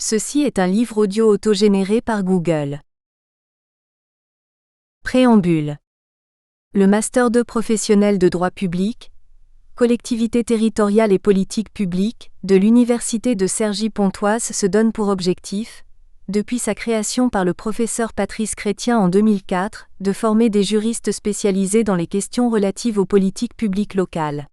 Ceci est un livre audio autogénéré par Google. Préambule. Le Master 2 professionnel de droit public, collectivité territoriale et politique publique, de l'Université de Cergy-Pontoise se donne pour objectif, depuis sa création par le professeur Patrice Chrétien en 2004, de former des juristes spécialisés dans les questions relatives aux politiques publiques locales.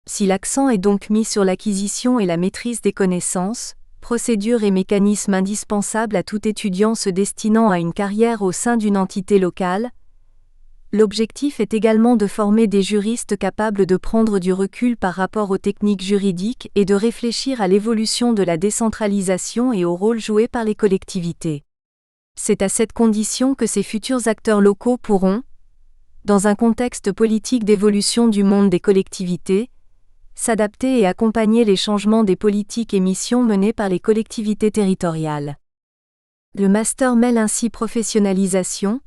Si l'accent est donc mis sur l'acquisition et la maîtrise des connaissances, procédures et mécanismes indispensables à tout étudiant se destinant à une carrière au sein d'une entité locale, l'objectif est également de former des juristes capables de prendre du recul par rapport aux techniques juridiques et de réfléchir à l'évolution de la décentralisation et au rôle joué par les collectivités. C'est à cette condition que ces futurs acteurs locaux pourront, dans un contexte politique d'évolution du monde des collectivités, s'adapter et accompagner les changements des politiques et missions menées par les collectivités territoriales. Le master mêle ainsi professionnalisation,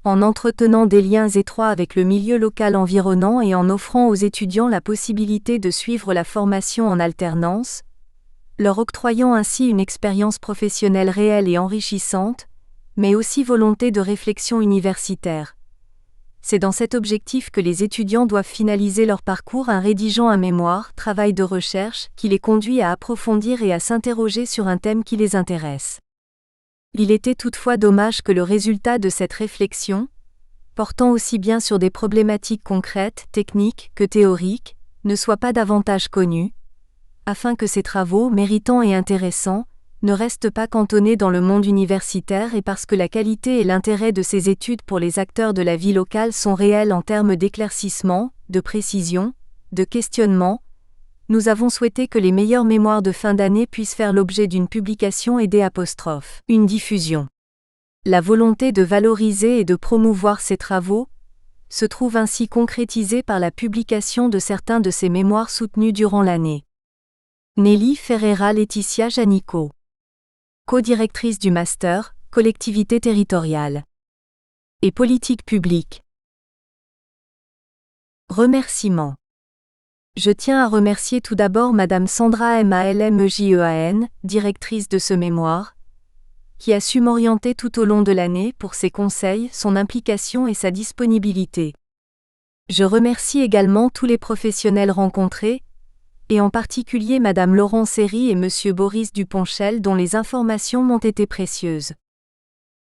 en entretenant des liens étroits avec le milieu local environnant et en offrant aux étudiants la possibilité de suivre la formation en alternance, leur octroyant ainsi une expérience professionnelle réelle et enrichissante, mais aussi volonté de réflexion universitaire. C'est dans cet objectif que les étudiants doivent finaliser leur parcours en rédigeant un mémoire, travail de recherche, qui les conduit à approfondir et à s'interroger sur un thème qui les intéresse. Il était toutefois dommage que le résultat de cette réflexion, portant aussi bien sur des problématiques concrètes, techniques que théoriques, ne soit pas davantage connu, afin que ces travaux, méritants et intéressants, ne restent pas cantonnés dans le monde universitaire et parce que la qualité et l'intérêt de ces études pour les acteurs de la vie locale sont réels en termes d'éclaircissement, de précision, de questionnement, nous avons souhaité que les meilleurs mémoires de fin d'année puissent faire l'objet d'une publication et une diffusion. La volonté de valoriser et de promouvoir ces travaux se trouve ainsi concrétisée par la publication de certains de ces mémoires soutenus durant l'année. Nelly Ferreira Laetitia Janico, co-directrice du Master, collectivité territoriale et politique publique. Remerciements. Je tiens à remercier tout d'abord Madame Sandra Malmejean, directrice de ce mémoire, qui a su m'orienter tout au long de l'année pour ses conseils, son implication et sa disponibilité. Je remercie également tous les professionnels rencontrés, et en particulier Madame Laurent Seri et Monsieur Boris Duponchel dont les informations m'ont été précieuses.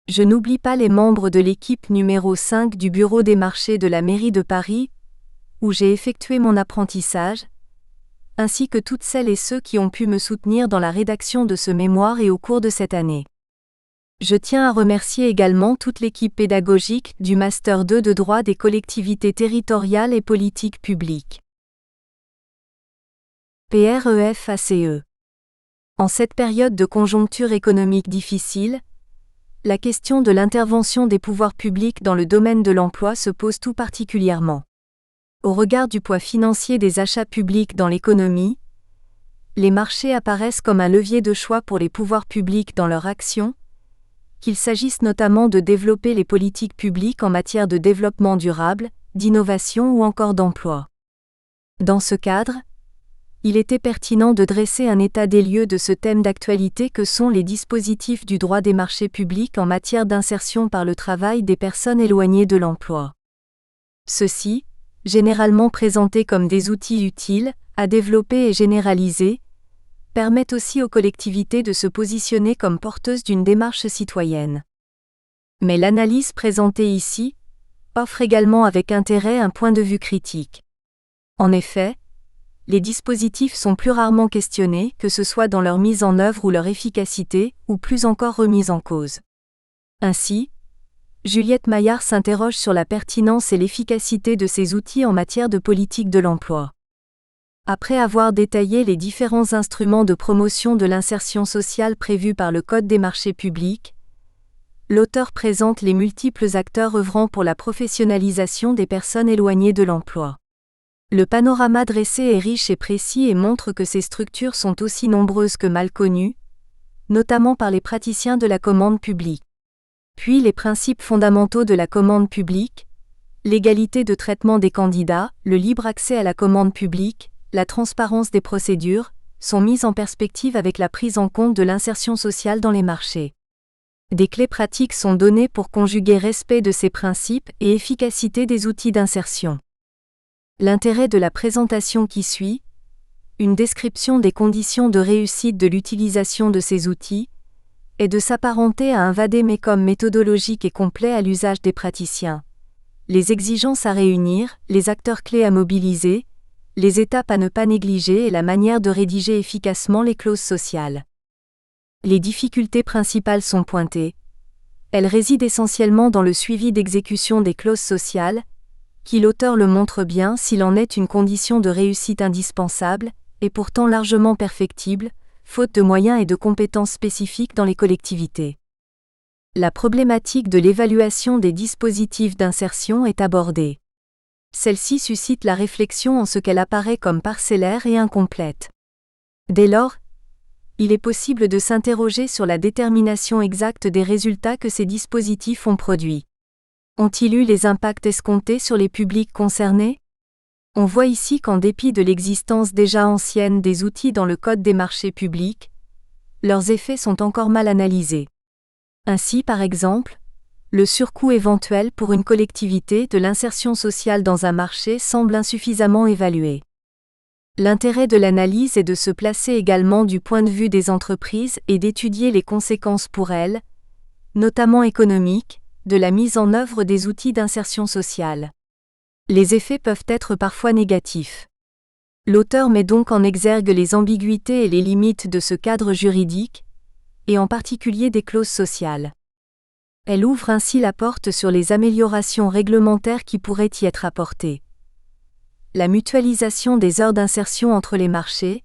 Je n'oublie pas les membres de l'équipe numéro 5 du Bureau des marchés de la mairie de Paris, où j'ai effectué mon apprentissage, ainsi que toutes celles et ceux qui ont pu me soutenir dans la rédaction de ce mémoire et au cours de cette année. Je tiens à remercier également toute l'équipe pédagogique du Master 2 de droit des collectivités territoriales et politiques publiques. PREFACE. En cette période de conjoncture économique difficile, la question de l'intervention des pouvoirs publics dans le domaine de l'emploi se pose tout particulièrement. Au regard du poids financier des achats publics dans l'économie, les marchés apparaissent comme un levier de choix pour les pouvoirs publics dans leur action, qu'il s'agisse notamment de développer les politiques publiques en matière de développement durable, d'innovation ou encore d'emploi. Dans ce cadre, il était pertinent de dresser un état des lieux de ce thème d'actualité que sont les dispositifs du droit des marchés publics en matière d'insertion par le travail des personnes éloignées de l'emploi. Ceux-ci, généralement présentés comme des outils utiles, à développer et généraliser, permettent aussi aux collectivités de se positionner comme porteuses d'une démarche citoyenne. Mais l'analyse présentée ici offre également avec intérêt un point de vue critique. En effet, les dispositifs sont plus rarement questionnés, que ce soit dans leur mise en œuvre ou leur efficacité, ou plus encore remis en cause. Ainsi, Juliette Maillard s'interroge sur la pertinence et l'efficacité de ces outils en matière de politique de l'emploi. Après avoir détaillé les différents instruments de promotion de l'insertion sociale prévus par le Code des marchés publics, l'auteur présente les multiples acteurs œuvrant pour la professionnalisation des personnes éloignées de l'emploi. Le panorama dressé est riche et précis et montre que ces structures sont aussi nombreuses que mal connues, notamment par les praticiens de la commande publique. Puis les principes fondamentaux de la commande publique, l'égalité de traitement des candidats, le libre accès à la commande publique, la transparence des procédures, sont mises en perspective avec la prise en compte de l'insertion sociale dans les marchés. Des clés pratiques sont données pour conjuguer respect de ces principes et efficacité des outils d'insertion. L'intérêt de la présentation qui suit, une description des conditions de réussite de l'utilisation de ces outils, est de s'apparenter à un vade-mecum méthodologique et complet à l'usage des praticiens. Les exigences à réunir, les acteurs clés à mobiliser, les étapes à ne pas négliger et la manière de rédiger efficacement les clauses sociales. Les difficultés principales sont pointées. Elles résident essentiellement dans le suivi d'exécution des clauses sociales, qui l'auteur le montre bien s'il en est une condition de réussite indispensable, et pourtant largement perfectible, faute de moyens et de compétences spécifiques dans les collectivités. La problématique de l'évaluation des dispositifs d'insertion est abordée. Celle-ci suscite la réflexion en ce qu'elle apparaît comme parcellaire et incomplète. Dès lors, il est possible de s'interroger sur la détermination exacte des résultats que ces dispositifs ont produits. Ont-ils eu les impacts escomptés sur les publics concernés ? On voit ici qu'en dépit de l'existence déjà ancienne des outils dans le Code des marchés publics, leurs effets sont encore mal analysés. Ainsi, par exemple, le surcoût éventuel pour une collectivité de l'insertion sociale dans un marché semble insuffisamment évalué. L'intérêt de l'analyse est de se placer également du point de vue des entreprises et d'étudier les conséquences pour elles, notamment économiques, de la mise en œuvre des outils d'insertion sociale. Les effets peuvent être parfois négatifs. L'auteur met donc en exergue les ambiguïtés et les limites de ce cadre juridique, et en particulier des clauses sociales. Elle ouvre ainsi la porte sur les améliorations réglementaires qui pourraient y être apportées. La mutualisation des heures d'insertion entre les marchés,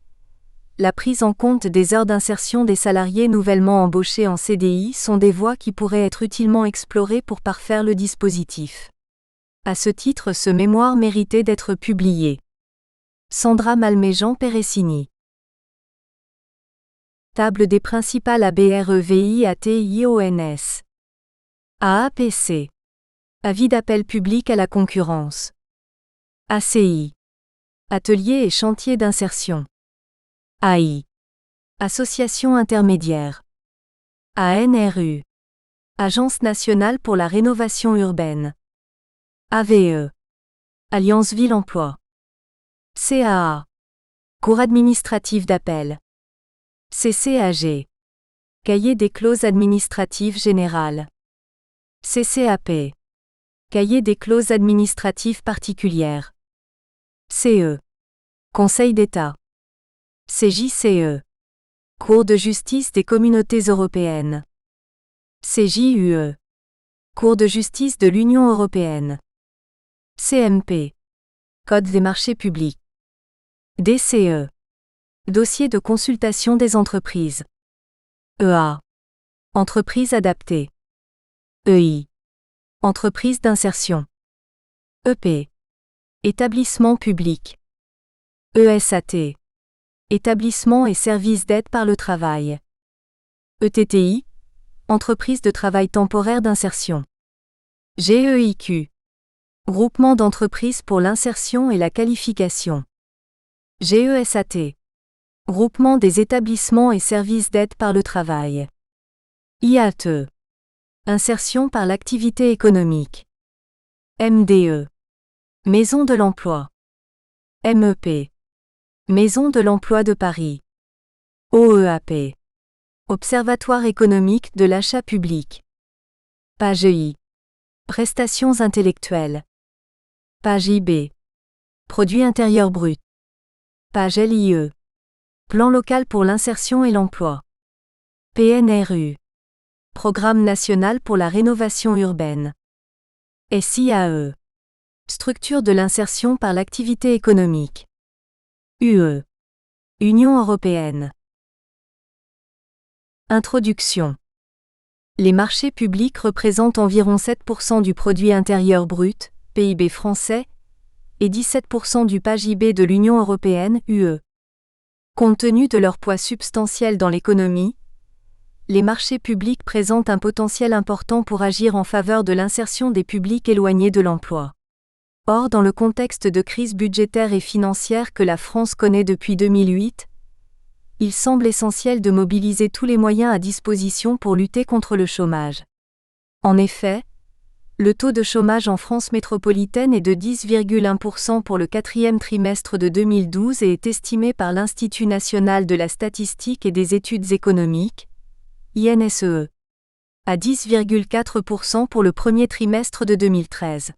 la prise en compte des heures d'insertion des salariés nouvellement embauchés en CDI sont des voies qui pourraient être utilement explorées pour parfaire le dispositif. À ce titre, ce mémoire méritait d'être publié. Sandra Malméjean-Peressini. Table des principales ABREVIATIONS. AAPC. Avis d'appel public à la concurrence. ACI. Atelier et chantier d'insertion. AI. Association intermédiaire. ANRU. Agence nationale pour la rénovation urbaine. AVE. Alliance Ville Emploi. CAA. Cour administrative d'appel. CCAG. Cahier des clauses administratives générales. CCAP. Cahier des clauses administratives particulières. CE. Conseil d'État. CJCE. Cour de justice des communautés européennes. CJUE. Cour de justice de l'Union européenne. CMP. Code des marchés publics. DCE. Dossier de consultation des entreprises. EA. Entreprise adaptée. EI. Entreprise d'insertion. EP. Établissement public. ESAT. Établissement et services d'aide par le travail. ETTI. Entreprise de travail temporaire d'insertion. GEIQ. Groupement d'entreprises pour l'insertion et la qualification. GESAT. Groupement des établissements et services d'aide par le travail. IATE. Insertion par l'activité économique. MDE. Maison de l'emploi. MEP. Maison de l'emploi de Paris. OEAP. Observatoire économique de l'achat public. PAGEI. Prestations intellectuelles. PAGIB. Produit intérieur brut. PAGLIE. Plan local pour l'insertion et l'emploi. PNRU. Programme national pour la rénovation urbaine. SIAE. Structure de l'insertion par l'activité économique. UE. Union européenne. Introduction. Les marchés publics représentent environ 7% du produit intérieur brut, PIB français, et 17% du PAGIB de l'Union européenne, UE. Compte tenu de leur poids substantiel dans l'économie, les marchés publics présentent un potentiel important pour agir en faveur de l'insertion des publics éloignés de l'emploi. Or, dans le contexte de crise budgétaire et financière que la France connaît depuis 2008, il semble essentiel de mobiliser tous les moyens à disposition pour lutter contre le chômage. En effet, le taux de chômage en France métropolitaine est de 10,1% pour le quatrième trimestre de 2012 et est estimé par l'Institut national de la statistique et des études économiques, INSEE, à 10,4% pour le premier trimestre de 2013.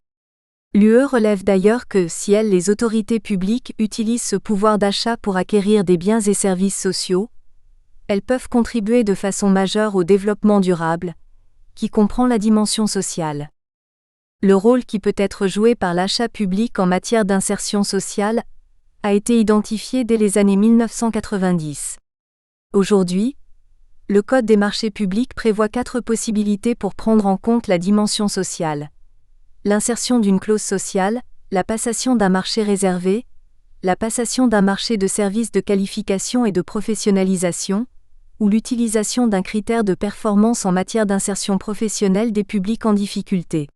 L'UE relève d'ailleurs que si les autorités publiques utilisent ce pouvoir d'achat pour acquérir des biens et services sociaux, elles peuvent contribuer de façon majeure au développement durable, qui comprend la dimension sociale. Le rôle qui peut être joué par l'achat public en matière d'insertion sociale a été identifié dès les années 1990. Aujourd'hui, le Code des marchés publics prévoit 4 possibilités pour prendre en compte la dimension sociale. L'insertion d'une clause sociale, la passation d'un marché réservé, la passation d'un marché de services de qualification et de professionnalisation, ou l'utilisation d'un critère de performance en matière d'insertion professionnelle des publics en difficulté.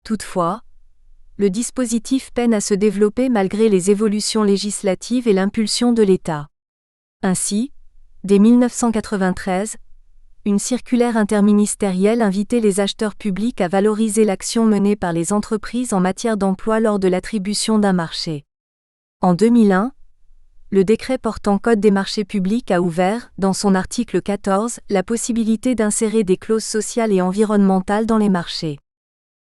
Toutefois, le dispositif peine à se développer malgré les évolutions législatives et l'impulsion de l'État. Ainsi, dès 1993, une circulaire interministérielle invitait les acheteurs publics à valoriser l'action menée par les entreprises en matière d'emploi lors de l'attribution d'un marché. En 2001, le décret portant Code des marchés publics a ouvert, dans son article 14, la possibilité d'insérer des clauses sociales et environnementales dans les marchés.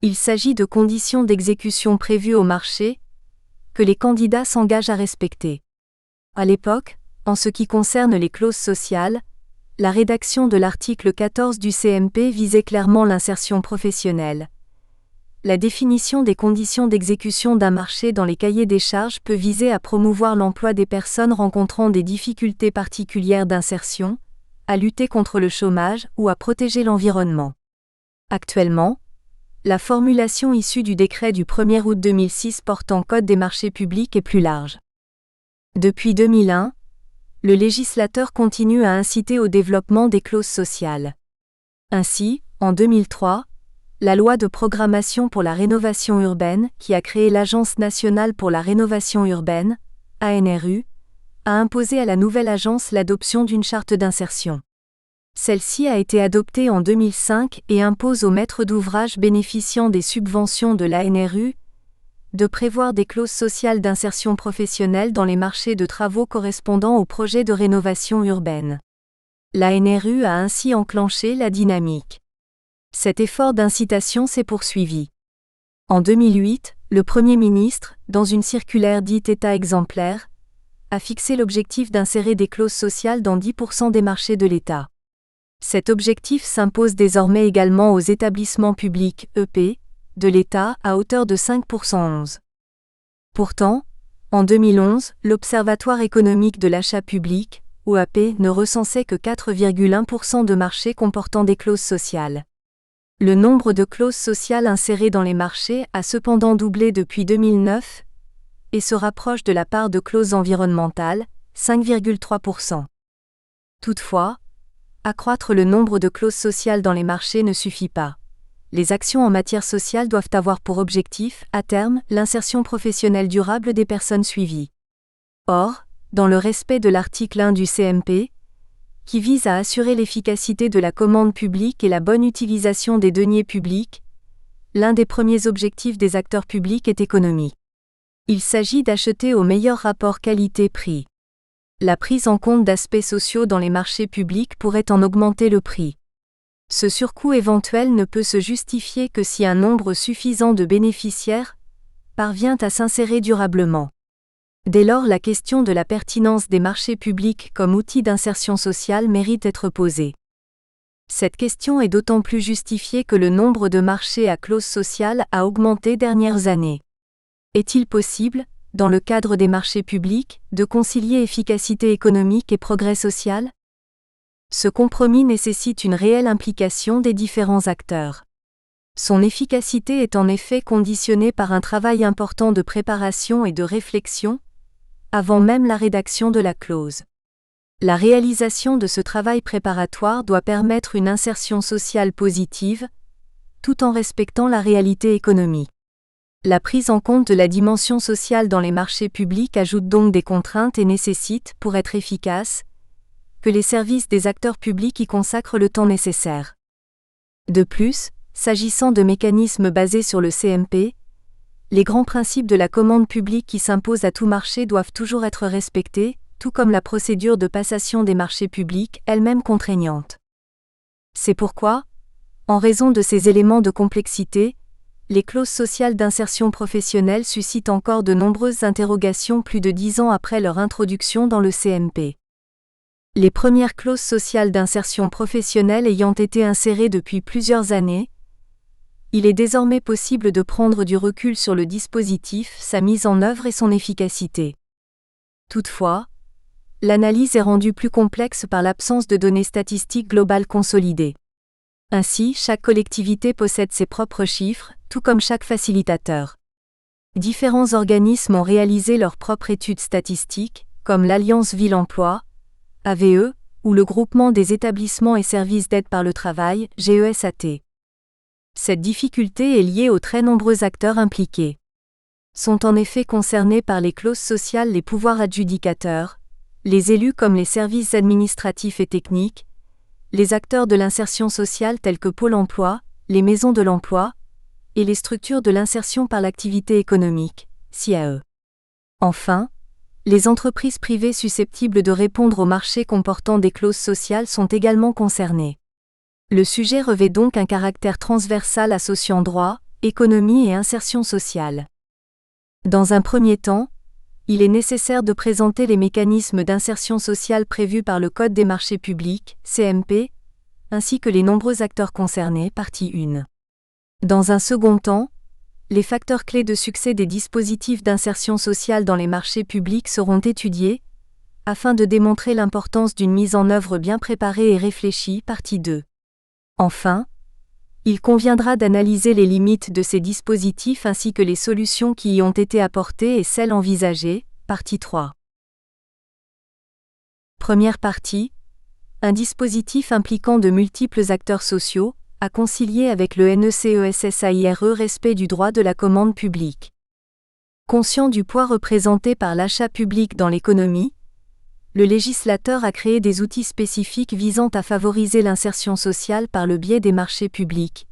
Il s'agit de conditions d'exécution prévues au marché, que les candidats s'engagent à respecter. À l'époque, en ce qui concerne les clauses sociales, la rédaction de l'article 14 du CMP visait clairement l'insertion professionnelle. La définition des conditions d'exécution d'un marché dans les cahiers des charges peut viser à promouvoir l'emploi des personnes rencontrant des difficultés particulières d'insertion, à lutter contre le chômage ou à protéger l'environnement. Actuellement, la formulation issue du décret du 1er août 2006 portant Code des marchés publics est plus large. Depuis 2001, le législateur continue à inciter au développement des clauses sociales. Ainsi, en 2003, la loi de programmation pour la rénovation urbaine, qui a créé l'Agence nationale pour la rénovation urbaine, ANRU, a imposé à la nouvelle agence l'adoption d'une charte d'insertion. Celle-ci a été adoptée en 2005 et impose aux maîtres d'ouvrage bénéficiant des subventions de l'ANRU de prévoir des clauses sociales d'insertion professionnelle dans les marchés de travaux correspondant aux projets de rénovation urbaine. L'ANRU a ainsi enclenché la dynamique. Cet effort d'incitation s'est poursuivi. En 2008, le Premier ministre, dans une circulaire dite État exemplaire, a fixé l'objectif d'insérer des clauses sociales dans 10% des marchés de l'État. Cet objectif s'impose désormais également aux établissements publics EP de l'État à hauteur de 5%. Pourtant, en 2011, l'Observatoire économique de l'achat public, OAP, ne recensait que 4,1% de marchés comportant des clauses sociales. Le nombre de clauses sociales insérées dans les marchés a cependant doublé depuis 2009 et se rapproche de la part de clauses environnementales, 5,3%. Toutefois, accroître le nombre de clauses sociales dans les marchés ne suffit pas. Les actions en matière sociale doivent avoir pour objectif, à terme, l'insertion professionnelle durable des personnes suivies. Or, dans le respect de l'article 1 du CMP, qui vise à assurer l'efficacité de la commande publique et la bonne utilisation des deniers publics, l'un des premiers objectifs des acteurs publics est économique. Il s'agit d'acheter au meilleur rapport qualité-prix. La prise en compte d'aspects sociaux dans les marchés publics pourrait en augmenter le prix. Ce surcoût éventuel ne peut se justifier que si un nombre suffisant de bénéficiaires parvient à s'insérer durablement. Dès lors, la question de la pertinence des marchés publics comme outil d'insertion sociale mérite d'être posée. Cette question est d'autant plus justifiée que le nombre de marchés à clause sociale a augmenté dernières années. Est-il possible, dans le cadre des marchés publics, de concilier efficacité économique et progrès social ? Ce compromis nécessite une réelle implication des différents acteurs. Son efficacité est en effet conditionnée par un travail important de préparation et de réflexion, avant même la rédaction de la clause. La réalisation de ce travail préparatoire doit permettre une insertion sociale positive, tout en respectant la réalité économique. La prise en compte de la dimension sociale dans les marchés publics ajoute donc des contraintes et nécessite, pour être efficace, que les services des acteurs publics y consacrent le temps nécessaire. De plus, s'agissant de mécanismes basés sur le CMP, les grands principes de la commande publique qui s'imposent à tout marché doivent toujours être respectés, tout comme la procédure de passation des marchés publics, elle-même contraignante. C'est pourquoi, en raison de ces éléments de complexité, les clauses sociales d'insertion professionnelle suscitent encore de nombreuses interrogations plus de 10 ans après leur introduction dans le CMP. Les premières clauses sociales d'insertion professionnelle ayant été insérées depuis plusieurs années, il est désormais possible de prendre du recul sur le dispositif, sa mise en œuvre et son efficacité. Toutefois, l'analyse est rendue plus complexe par l'absence de données statistiques globales consolidées. Ainsi, chaque collectivité possède ses propres chiffres, tout comme chaque facilitateur. Différents organismes ont réalisé leurs propres études statistiques, comme l'Alliance Ville-Emploi, AVE, ou le Groupement des établissements et services d'aide par le travail, GESAT. Cette difficulté est liée aux très nombreux acteurs impliqués. Sont en effet concernés par les clauses sociales les pouvoirs adjudicateurs, les élus comme les services administratifs et techniques, les acteurs de l'insertion sociale tels que Pôle emploi, les maisons de l'emploi, et les structures de l'insertion par l'activité économique, SIAE. Enfin, les entreprises privées susceptibles de répondre au marché comportant des clauses sociales sont également concernées. Le sujet revêt donc un caractère transversal associant droit, économie et insertion sociale. Dans un premier temps, il est nécessaire de présenter les mécanismes d'insertion sociale prévus par le Code des marchés publics, CMP, ainsi que les nombreux acteurs concernés, partie 1. Dans un second temps, les facteurs clés de succès des dispositifs d'insertion sociale dans les marchés publics seront étudiés, afin de démontrer l'importance d'une mise en œuvre bien préparée et réfléchie, partie 2. Enfin, il conviendra d'analyser les limites de ces dispositifs ainsi que les solutions qui y ont été apportées et celles envisagées, partie 3. Première partie. Un dispositif impliquant de multiples acteurs sociaux, à concilier avec le NECESSAIRE respect du droit de la commande publique. Conscient du poids représenté par l'achat public dans l'économie, le législateur a créé des outils spécifiques visant à favoriser l'insertion sociale par le biais des marchés publics,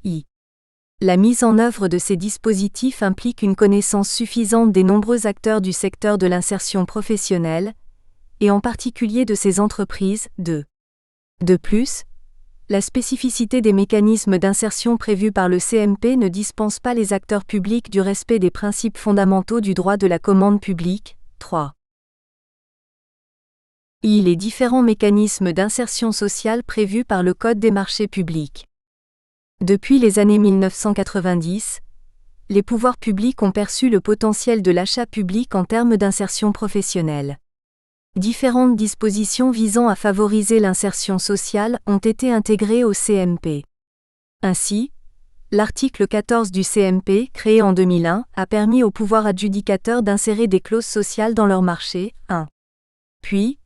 La mise en œuvre de ces dispositifs implique une connaissance suffisante des nombreux acteurs du secteur de l'insertion professionnelle, et en particulier de ces entreprises, De plus, la spécificité des mécanismes d'insertion prévus par le CMP ne dispense pas les acteurs publics du respect des principes fondamentaux du droit de la commande publique, 3. Les différents mécanismes d'insertion sociale prévus par le Code des marchés publics. Depuis les années 1990, les pouvoirs publics ont perçu le potentiel de l'achat public en termes d'insertion professionnelle. Différentes dispositions visant à favoriser l'insertion sociale ont été intégrées au CMP. Ainsi, l'article 14 du CMP, créé en 2001, a permis aux pouvoirs adjudicateurs d'insérer des clauses sociales dans leur marché, 1. Puis,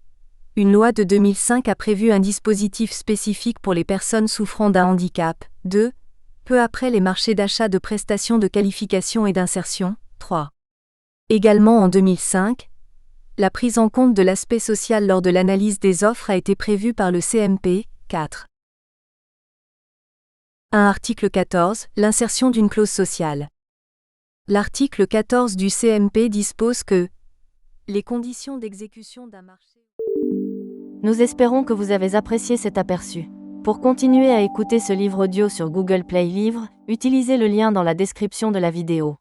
une loi de 2005 a prévu un dispositif spécifique pour les personnes souffrant d'un handicap, 2. Peu après les marchés d'achat de prestations de qualification et d'insertion, 3. Également en 2005, la prise en compte de l'aspect social lors de l'analyse des offres a été prévue par le CMP, 4. 1. Article 14, l'insertion d'une clause sociale. L'article 14 du CMP dispose que les conditions d'exécution d'un marché... Nous espérons que vous avez apprécié cet aperçu. Pour continuer à écouter ce livre audio sur Google Play Livres, utilisez le lien dans la description de la vidéo.